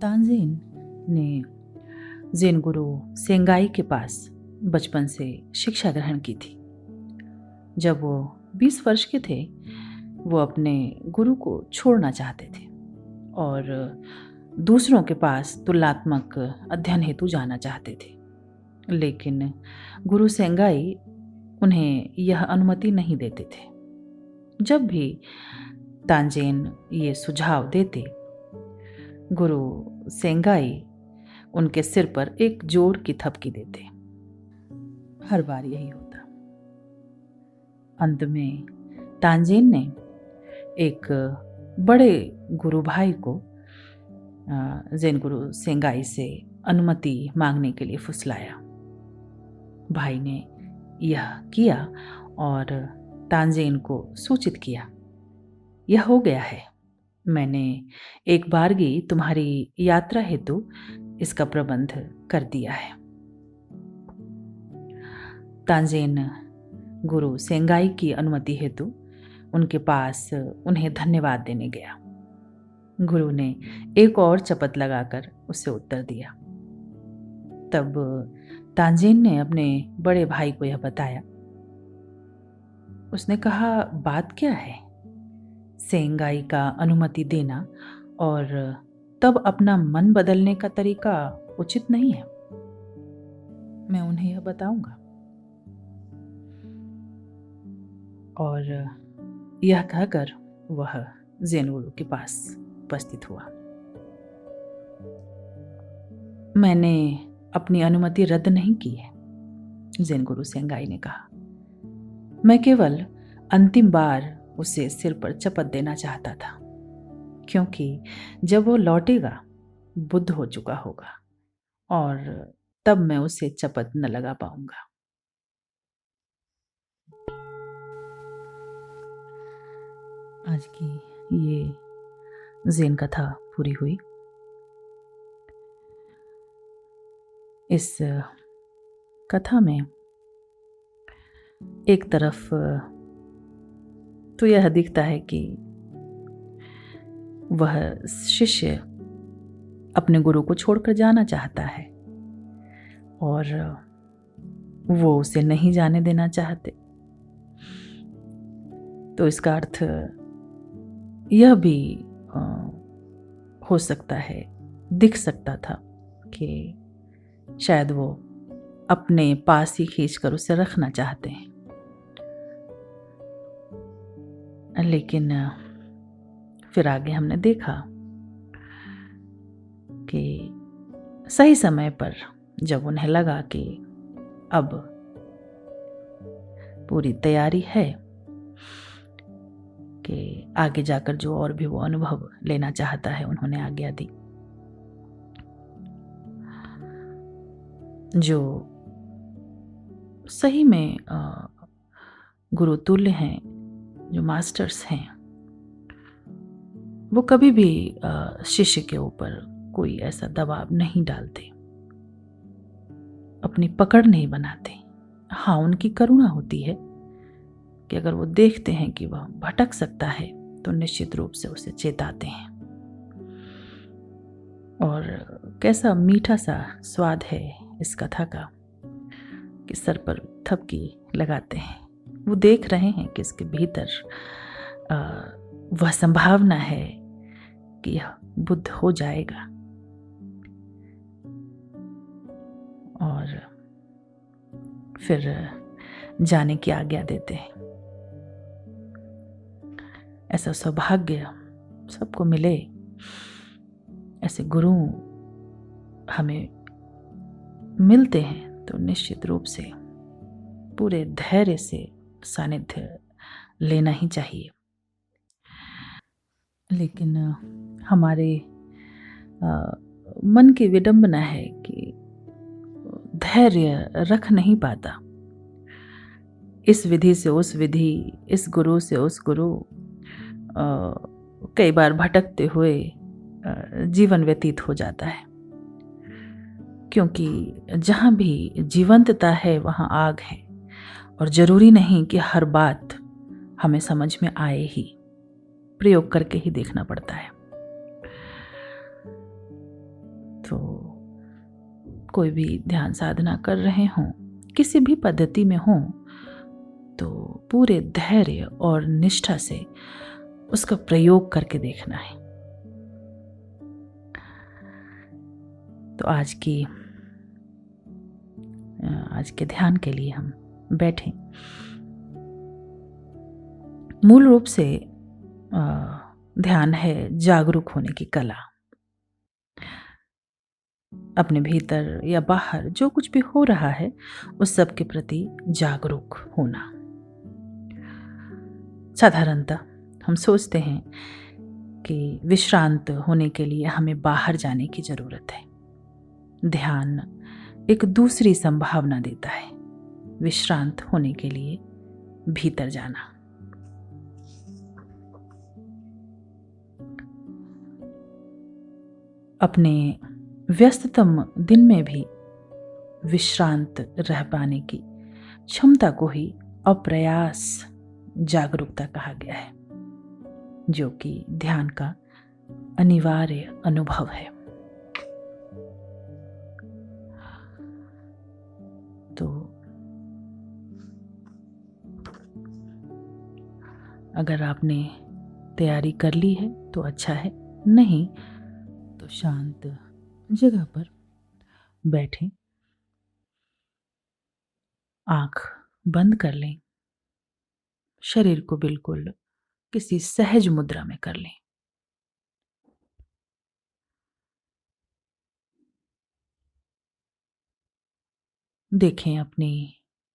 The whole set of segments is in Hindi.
तानज़ेन ने ज़ेन गुरु सेंगाई के पास बचपन से शिक्षा ग्रहण की थी। जब वो 20 वर्ष के थे, वो अपने गुरु को छोड़ना चाहते थे और दूसरों के पास तुलनात्मक अध्ययन हेतु जाना चाहते थे, लेकिन गुरु सेंगाई उन्हें यह अनुमति नहीं देते थे। जब भी तानज़ेन ये सुझाव देते, गुरु सेंगाई उनके सिर पर एक जोर की थपकी देते। हर बार यही होता। अंत में तानज़ेन ने एक बड़े गुरु भाई को ज़ेन गुरु सेंगाई से अनुमति मांगने के लिए फुसलाया। भाई ने यह किया और तानज़ेन को सूचित किया, यह हो गया है। मैंने एक बारगी तुम्हारी यात्रा हेतु इसका प्रबंध कर दिया है। तानज़ेन गुरु सेंगाई की अनुमति हेतु उनके पास उन्हें धन्यवाद देने गया। गुरु ने एक और चपत लगाकर उसे उत्तर दिया। तब तानज़ेन ने अपने बड़े भाई को यह बताया। उसने कहा, बात क्या है? सेंगाई का अनुमति देना और तब अपना मन बदलने का तरीका उचित नहीं है। मैं उन्हें यह बताऊंगा। और यह कहकर वह ज़ेन गुरु के पास उपस्थित हुआ। मैंने अपनी अनुमति रद्द नहीं की है, ज़ेन गुरु सेंगाई ने कहा। मैं केवल अंतिम बार उसे सिर पर चपत देना चाहता था, क्योंकि जब वो लौटेगा बुद्ध हो चुका होगा और तब मैं उसे चपत न लगा पाऊंगा। आज की ये ज़ेन कथा पूरी हुई। इस कथा में एक तरफ तो यह दिखता है कि वह शिष्य अपने गुरु को छोड़कर जाना चाहता है और वो उसे नहीं जाने देना चाहते। तो इसका अर्थ यह भी हो सकता है, दिख सकता था कि शायद वो अपने पास ही खींचकर उसे रखना चाहते हैं, लेकिन फिर आगे हमने देखा कि सही समय पर जब उन्हें लगा कि अब पूरी तैयारी है कि आगे जाकर जो और भी वो अनुभव लेना चाहता है, उन्होंने आज्ञा दी। जो सही में गुरु तुल्य हैं, जो मास्टर्स हैं, वो कभी भी शिष्य के ऊपर कोई ऐसा दबाव नहीं डालते, अपनी पकड़ नहीं बनाते। हाँ, उनकी करुणा होती है कि अगर वो देखते हैं कि वह भटक सकता है तो निश्चित रूप से उसे चेताते हैं। और कैसा मीठा सा स्वाद है इस कथा का कि सर पर थपकी लगाते हैं। वो देख रहे हैं कि इसके भीतर वह संभावना है कि यह बुद्ध हो जाएगा और फिर जाने की आज्ञा देते हैं। ऐसा सौभाग्य सबको मिले, ऐसे गुरु हमें मिलते हैं तो निश्चित रूप से पूरे धैर्य से सानिध्य लेना ही चाहिए। लेकिन हमारे मन की विडंबना है कि धैर्य रख नहीं पाता। इस विधि से उस विधि, इस गुरु से उस गुरु, कई बार भटकते हुए जीवन व्यतीत हो जाता है, क्योंकि जहाँ भी जीवंतता है वहाँ आग है और जरूरी नहीं कि हर बात हमें समझ में आए ही, प्रयोग करके ही देखना पड़ता है। तो कोई भी ध्यान साधना कर रहे हों, किसी भी पद्धति में हों, तो पूरे धैर्य और निष्ठा से उसका प्रयोग करके देखना है। तो आज के ध्यान के लिए हम बैठें। मूल रूप से ध्यान है जागरूक होने की कला। अपने भीतर या बाहर जो कुछ भी हो रहा है उस सब के प्रति जागरूक होना। साधारणतः हम सोचते हैं कि विश्रांत होने के लिए हमें बाहर जाने की जरूरत है। ध्यान एक दूसरी संभावना देता है, विश्रांत होने के लिए भीतर जाना। अपने व्यस्ततम दिन में भी विश्रांत रह पाने की क्षमता को ही अप्रयास जागरूकता कहा गया है, जो कि ध्यान का अनिवार्य अनुभव है। तो अगर आपने तैयारी कर ली है तो अच्छा है, नहीं तो शांत जगह पर बैठें, आंख बंद कर लें, शरीर को बिल्कुल किसी सहज मुद्रा में कर लें। देखें अपनी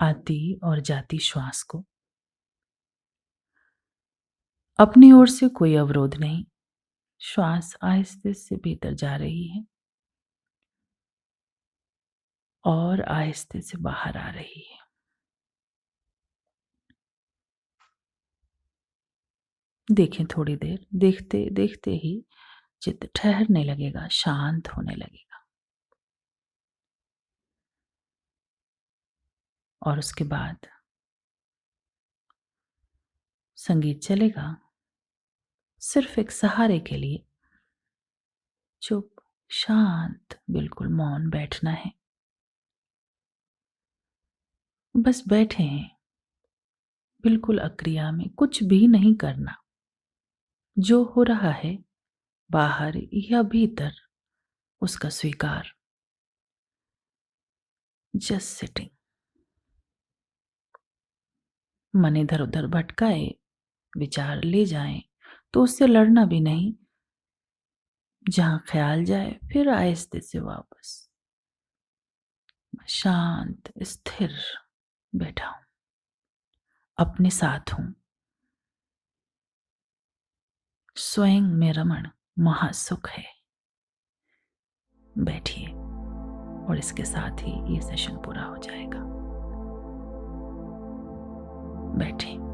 आती और जाती श्वास को। अपनी ओर से कोई अवरोध नहीं, श्वास आहिस्ते से भीतर जा रही है और आहिस्ते से बाहर आ रही है। देखें, थोड़ी देर देखते देखते ही चित्त ठहरने लगेगा, शांत होने लगेगा। और उसके बाद संगीत चलेगा, सिर्फ एक सहारे के लिए चुप, शांत, बिल्कुल मौन बैठना है। बस बैठे हैं, बिल्कुल अक्रिया में, कुछ भी नहीं करना। जो हो रहा है बाहर या भीतर उसका स्वीकार। Just sitting. मन इधर उधर भटकाए, विचार ले जाएं तो उससे लड़ना भी नहीं। जहां ख्याल जाए फिर आहिस्ते से वापस। शांत स्थिर बैठा हूं, अपने साथ हूं। स्वयं में रमण महासुख है। बैठिए और इसके साथ ही ये सेशन पूरा हो जाएगा। बैठे।